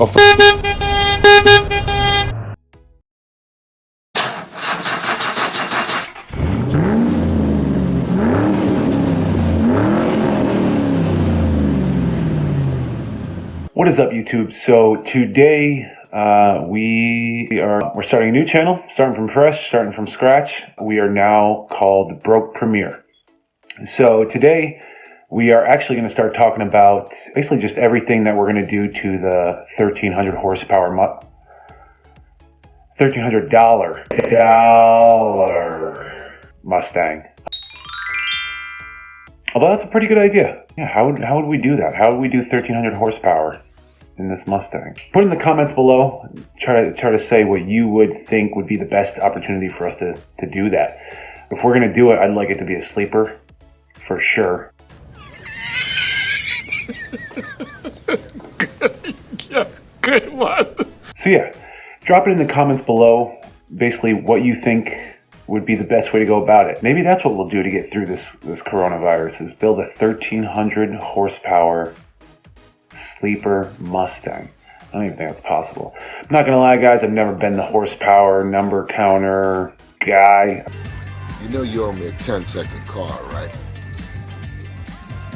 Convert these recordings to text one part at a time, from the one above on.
Oh, What is up, YouTube? So today we're starting a new channel, starting from fresh, starting from scratch. We are now called Broke Premier. So today we are actually going to start talking about basically just everything that we're going to do to the 1,300 horsepower $1,300 Mustang. Although that's a pretty good idea. Yeah, how would we do that? How would we do 1,300 horsepower in this Mustang? Put in the comments below. Try to say what you would think would be the best opportunity for us to do that. If we're gonna do it, I'd like it to be a sleeper, for sure. good one. So yeah, drop it in the comments below. Basically, what you think would be the best way to go about it. Maybe that's what we'll do to get through this coronavirus, is build a 1,300 horsepower sleeper Mustang. I don't even think that's possible. I'm not gonna lie, guys, I've never been the horsepower number counter guy. You know you owe me a 10-second car, right?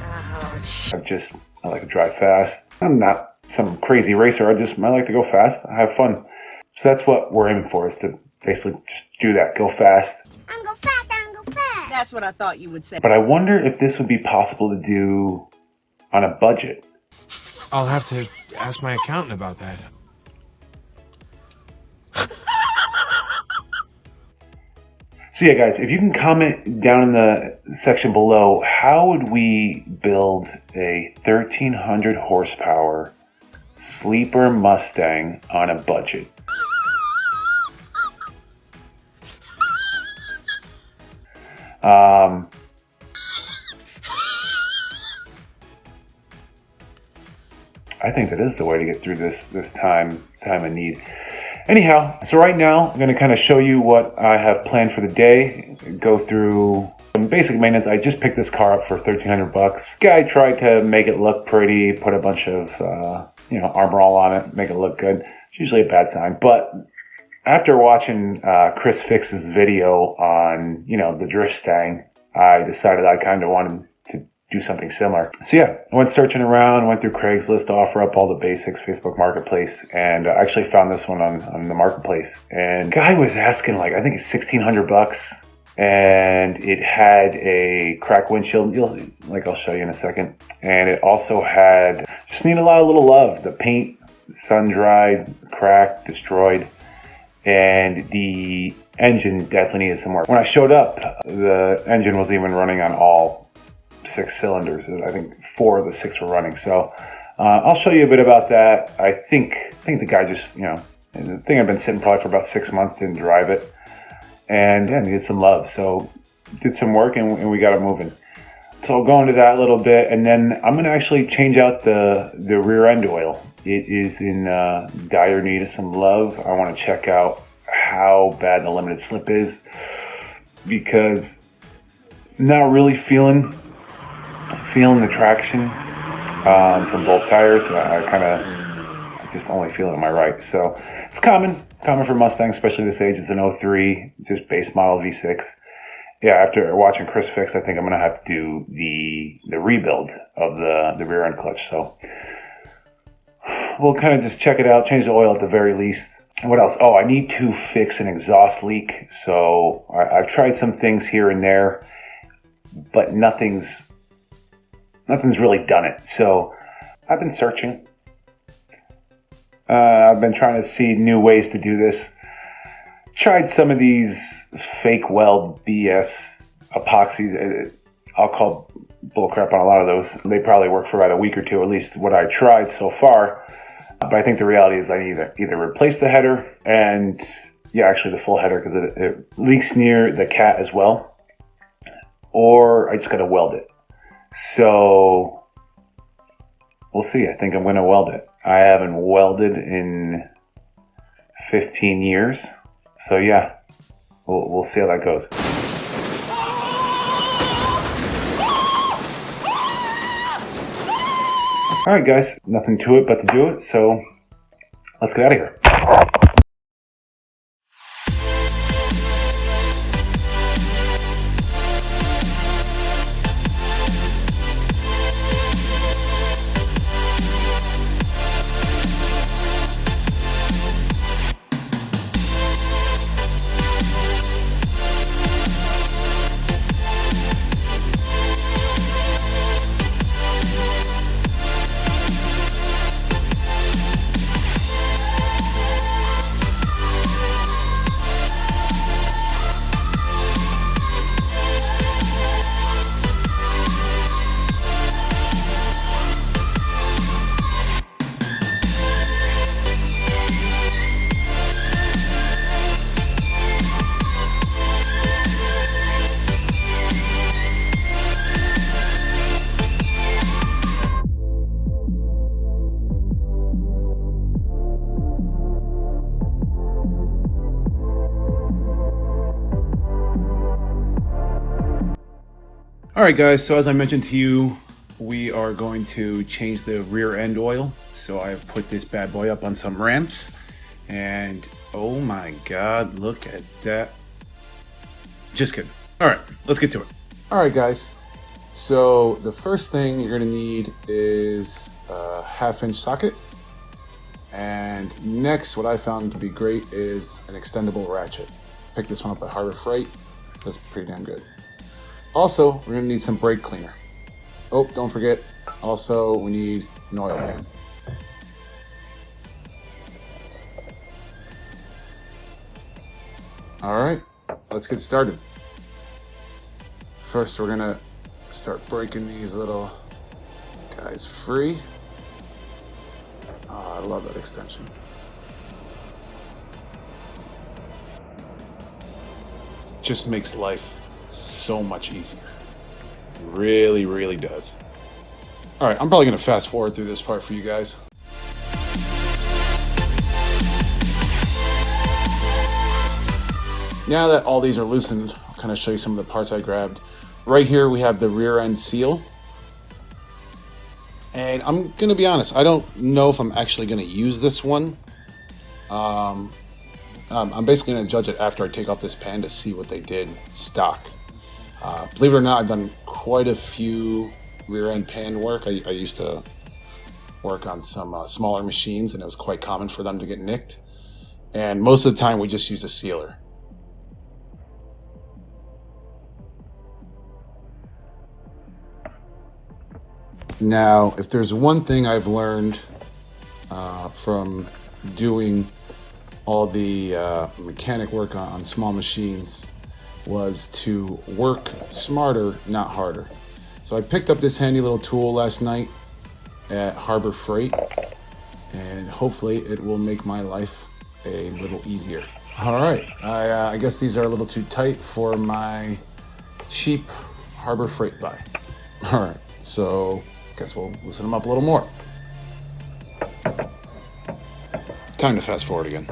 Ouch. I like to drive fast. I'm not some crazy racer. I like to go fast. I have fun. So that's what we're aiming for, is to basically just do that. Go fast. I'm go fast, I'm go fast. That's what I thought you would say. But I wonder if this would be possible to do on a budget. I'll have to ask my accountant about that. So yeah, guys, if you can comment down in the section below, how would we build a 1,300 horsepower sleeper Mustang on a budget? I think that is the way to get through this time of need. Anyhow, so right now I'm going to kind of show you what I have planned for the day. Go through some basic maintenance. I just picked this car up for $1,300. Guy tried to make it look pretty, put a bunch of Armor All on it, make it look good. It's usually a bad sign, but after watching Chris Fix's video on the Drift Stang, I decided I kind of wanted to do something similar. So yeah, I went searching around, went through Craigslist, OfferUp, all the basics, Facebook Marketplace, and I actually found this one on the Marketplace. And guy was asking I think it's $1,600, and it had a cracked windshield. I'll show you in a second. And it also had, just need a lot of little love. The paint, sun dried, cracked, destroyed. And the engine definitely needed some work. When I showed up, the engine wasn't even running on all 6 cylinders. I think 4 of the 6 were running. So I'll show you a bit about that. I think the guy just, the thing had been sitting probably for about 6 months, didn't drive it. And yeah, needed some love. So did some work and we got it moving. So I'll go into that a little bit, and then I'm gonna actually change out the rear end oil. It is in dire need of some love. I want to check out how bad the limited slip is, because I'm not really feeling the traction from both tires. I just only feel it on my right. So it's common for Mustang, especially this age. It's an 03, just base model V6. Yeah, after watching Chris Fix, I think I'm gonna have to do the rebuild of the rear end clutch. So we'll kind of just check it out, change the oil at the very least. What else? Oh, I need to fix an exhaust leak. So I've tried some things here and there, but nothing's really done it. So I've been searching. I've been trying to see new ways to do this. Tried some of these fake weld BS epoxy. I'll call bullcrap on a lot of those. They probably work for about a week or two, at least what I tried so far. But I think the reality is I need to either replace the header and, actually the full header, because it leaks near the cat as well, or I just got to weld it. So we'll see. I think I'm going to weld it. I haven't welded in 15 years. So yeah, we'll see how that goes. All right, guys, nothing to it but to do it. So Let's get out of here. All right, guys, so as I mentioned to you, we are going to change the rear end oil. So I have put this bad boy up on some ramps, and oh my God, look at that. Just kidding. All right, let's get to it. All right, guys, so the first thing you're gonna need is a 1/2-inch socket. And next, what I found to be great is an extendable ratchet. Picked this one up at Harbor Freight. That's pretty damn good. Also, we're gonna need some brake cleaner. Oh, don't forget, also we need an oil pan. All right, let's get started. First, we're gonna start breaking these little guys free. Oh, I love that extension. Just makes life so much easier. It really, really does. All right, I'm probably gonna fast forward through this part for you guys. Now that all these are loosened, I'll kind of show you some of the parts I grabbed. Right here we have the rear end seal. And I'm gonna be honest, I don't know if I'm actually gonna use this one. I'm basically gonna judge it after I take off this pan to see what they did stock. Believe it or not, I've done quite a few rear end pan work. I used to work on some smaller machines, and it was quite common for them to get nicked. And most of the time we just use a sealer. Now, if there's one thing I've learned from doing all the mechanic work on small machines was to work smarter, not harder. So I picked up this handy little tool last night at Harbor Freight, and hopefully it will make my life a little easier. All right, I guess these are a little too tight for my cheap Harbor Freight buy. All right, so guess we'll loosen them up a little more. Time to fast forward again.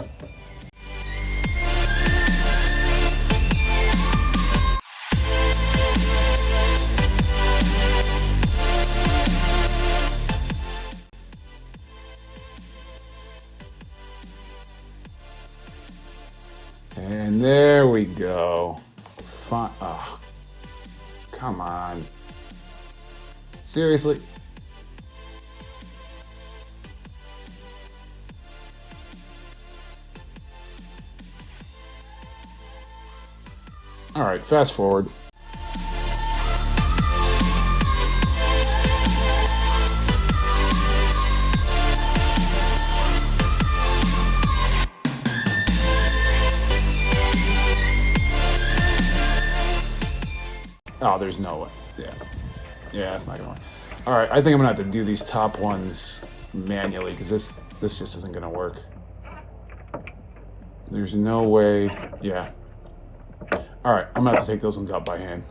And there we go. Fine. Oh, come on. Seriously? All right, fast forward. Oh, there's no way. Yeah, that's not gonna work. All right, I think I'm gonna have to do these top ones manually because this just isn't gonna work. There's no way. Yeah. All right, I'm gonna have to take those ones out by hand.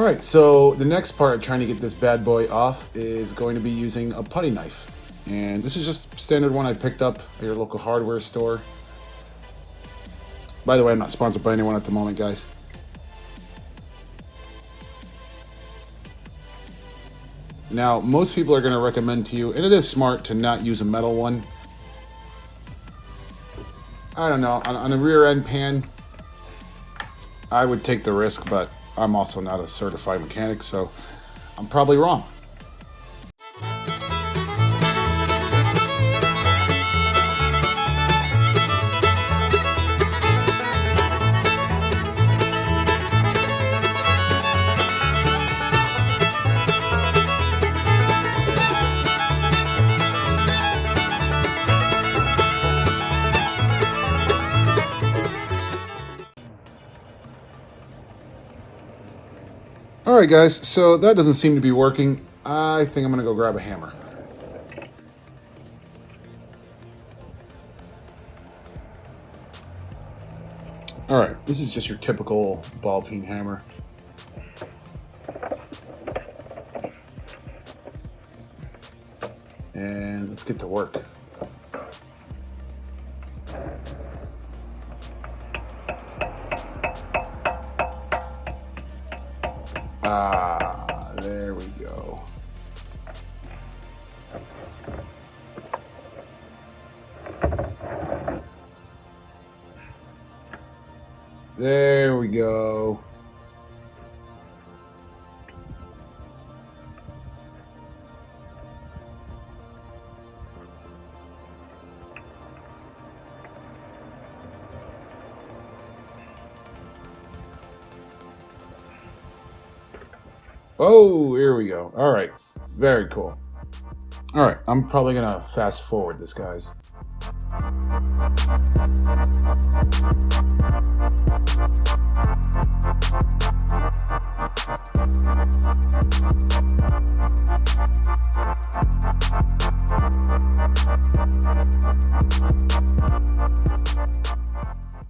Alright, so the next part trying to get this bad boy off is going to be using a putty knife. And this is just standard one I picked up at your local hardware store. By the way, I'm not sponsored by anyone at the moment, guys. Now, most people are going to recommend to you, and it is smart to not use a metal one. I don't know, on a rear end pan, I would take the risk, but I'm also not a certified mechanic, so I'm probably wrong. Alright guys, so that doesn't seem to be working. I think I'm gonna go grab a hammer. Alright, this is just your typical ball peen hammer. And let's get to work. Ah, there we go. There we go. Oh, here we go. All right. Very cool. All right. I'm probably going to fast forward this, guys.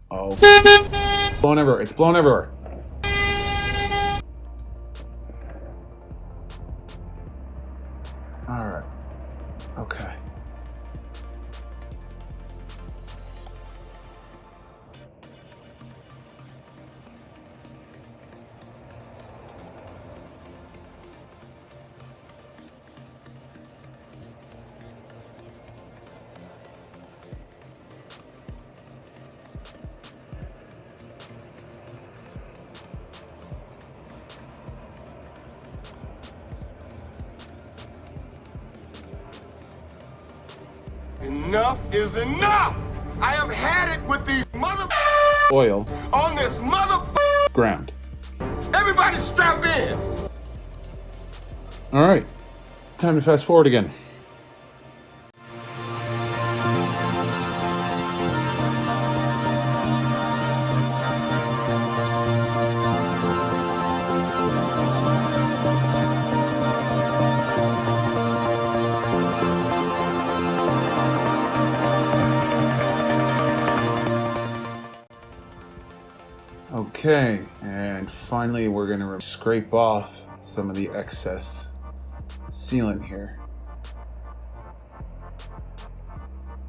Oh. Blown everywhere. It's blown everywhere. All right. Okay. Enough is enough! I have had it with these Oil. on this Ground. Everybody strap in! All right. Time to fast forward again. Okay, and finally we're going to scrape off some of the excess sealant here.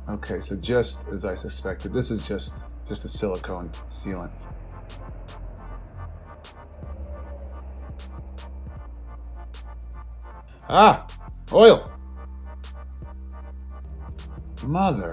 Okay, so just as I suspected, this is just a silicone sealant. Ah! Oil! Mother...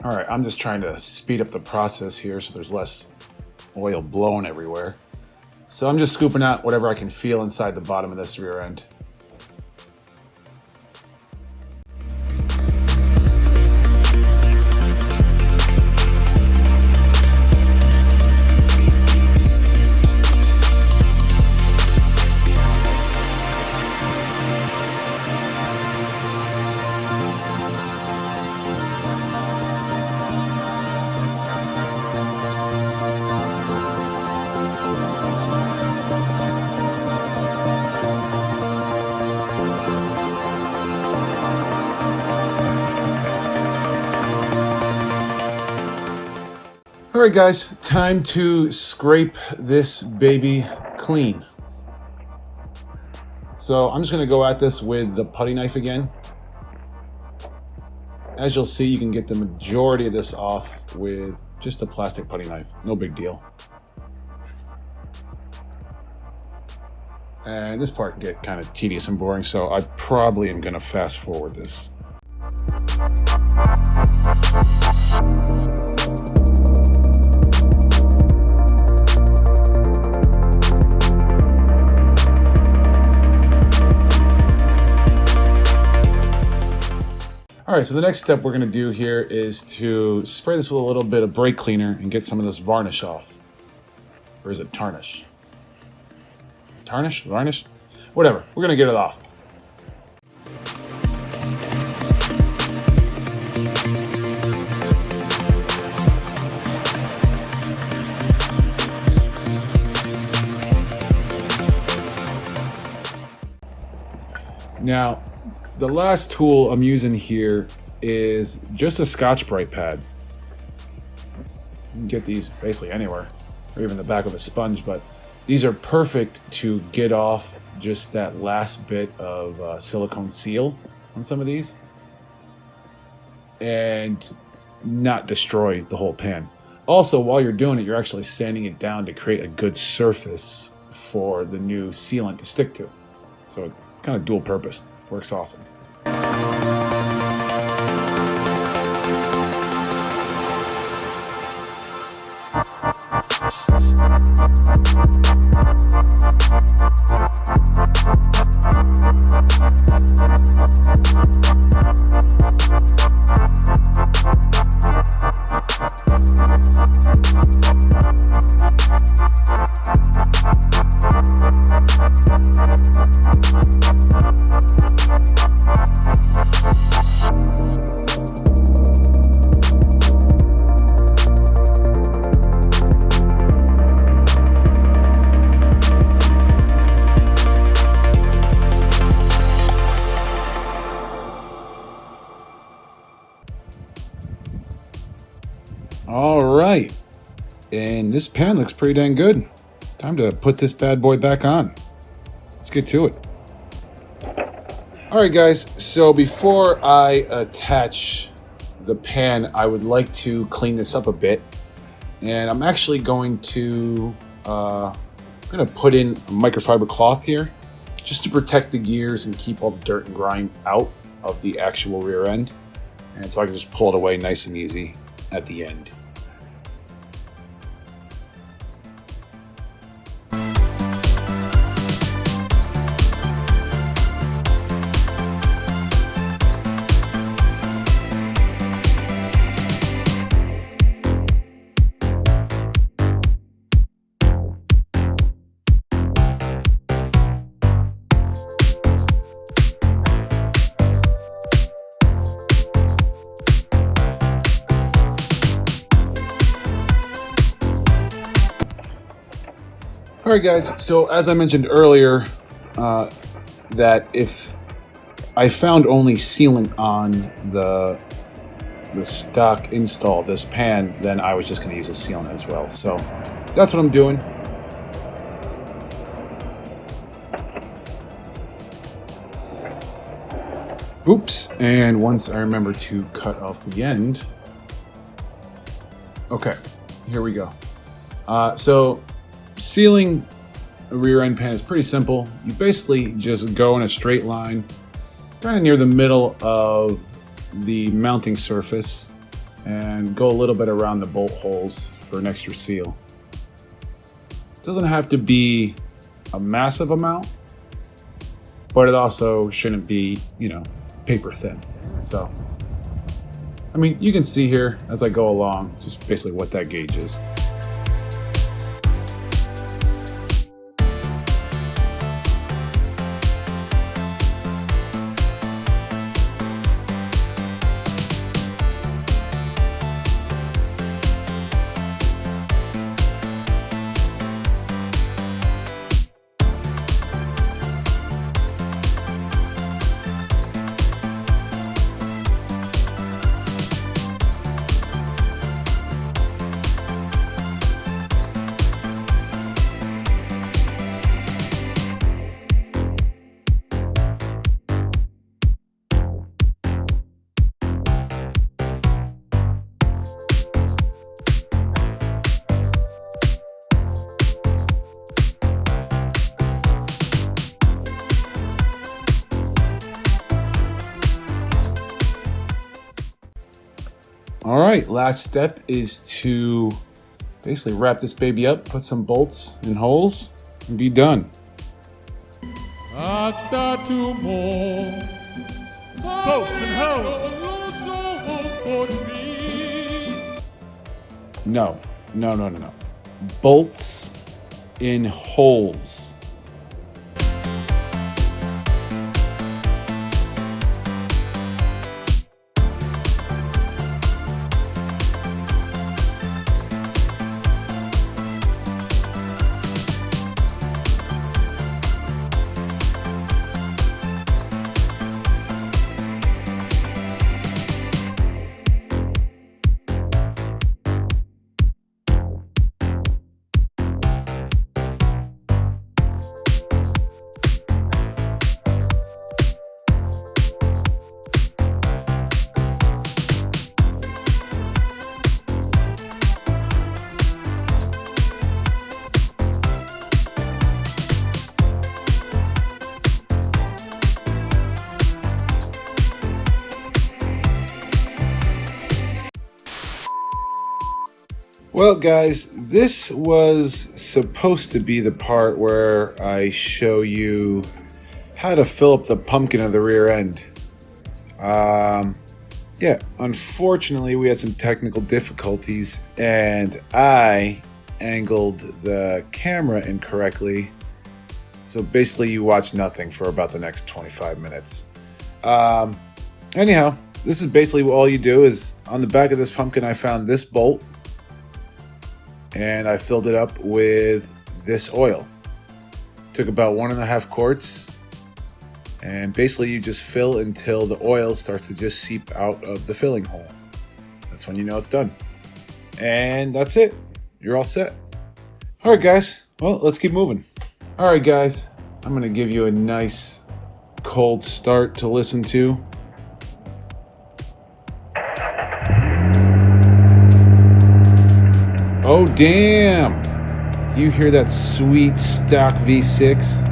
All right, I'm just trying to speed up the process here so there's less oil blowing everywhere. So I'm just scooping out whatever I can feel inside the bottom of this rear end. All right, guys, time to scrape this baby clean. So I'm just gonna go at this with the putty knife again. As you'll see, you can get the majority of this off with just a plastic putty knife. No big deal. And this part can get kind of tedious and boring, so I probably am gonna fast forward this. All right, so the next step we're gonna do here is to spray this with a little bit of brake cleaner and get some of this varnish off. Or is it tarnish? Tarnish? Varnish? Whatever, we're gonna get it off. Now, the last tool I'm using here is just a Scotch-Brite pad. You can get these basically anywhere, or even the back of a sponge, but these are perfect to get off just that last bit of silicone seal on some of these and not destroy the whole pan. Also, while you're doing it, you're actually sanding it down to create a good surface for the new sealant to stick to. So it's kind of dual purpose. Works awesome. All right, and this pan looks pretty dang good. Time to put this bad boy back on. Let's get to it. All right, guys, so before I attach the pan, I would like to clean this up a bit. And I'm actually going to put in a microfiber cloth here just to protect the gears and keep all the dirt and grime out of the actual rear end. And so I can just pull it away nice and easy at the end. All right, guys, so as I mentioned earlier, that if I found only sealant on the stock install, this pan, then I was just going to use a sealant as well. So that's what I'm doing. Oops, and once I remember to cut off the end. Okay, here we go. So sealing a rear end pan is pretty simple. You basically just go in a straight line, kind of near the middle of the mounting surface, and go a little bit around the bolt holes for an extra seal. It doesn't have to be a massive amount, but it also shouldn't be, paper thin. So, I mean, you can see here as I go along, just basically what that gauge is. All right, last step is to basically wrap this baby up, put some bolts in holes, and be done. Hasta tomorrow. Bolts and holes. No. Bolts in holes. Well, guys, this was supposed to be the part where I show you how to fill up the pumpkin of the rear end. Yeah, unfortunately, we had some technical difficulties, and I angled the camera incorrectly. So basically, you watch nothing for about the next 25 minutes. Anyhow, this is basically all you do is on the back of this pumpkin, I found this bolt. And I filled it up with this oil. Took about 1.5 quarts. And basically you just fill until the oil starts to just seep out of the filling hole. That's when you know it's done. And that's it. You're all set. All right, guys. Well, let's keep moving. All right, guys. I'm going to give you a nice cold start to listen to. Oh, damn. Do you hear that sweet stock V6?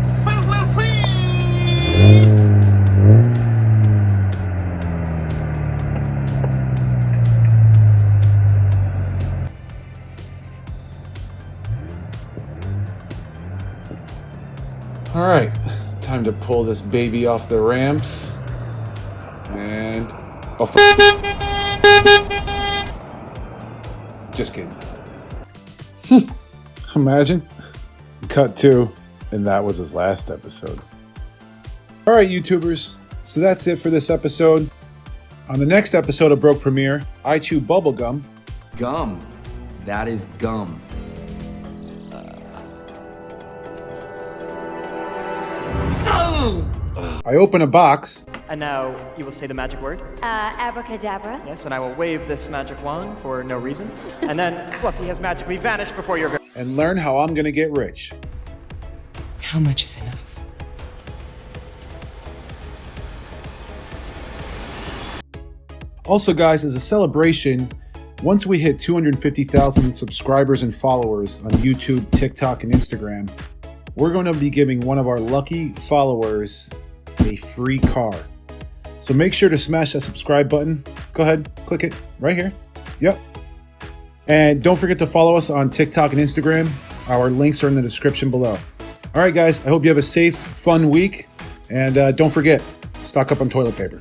All right, time to pull this baby off the ramps. And... oh, just kidding. Imagine. Cut to, and that was his last episode. All right, YouTubers. So that's it for this episode. On the next episode of Broke Premiere, I chew bubblegum. Gum. That is gum. I open a box. And now you will say the magic word. Abracadabra. Yes, and I will wave this magic wand for no reason. And then Fluffy has magically vanished before your very... And learn how I'm gonna get rich. How much is enough? Also, guys, as a celebration, once we hit 250,000 subscribers and followers on YouTube, TikTok, and Instagram, we're going to be giving one of our lucky followers a free car. So make sure to smash that subscribe button. Go ahead, click it right here. Yep. And don't forget to follow us on TikTok and Instagram. Our links are in the description below. All right, guys, I hope you have a safe, fun week. And don't forget, stock up on toilet paper.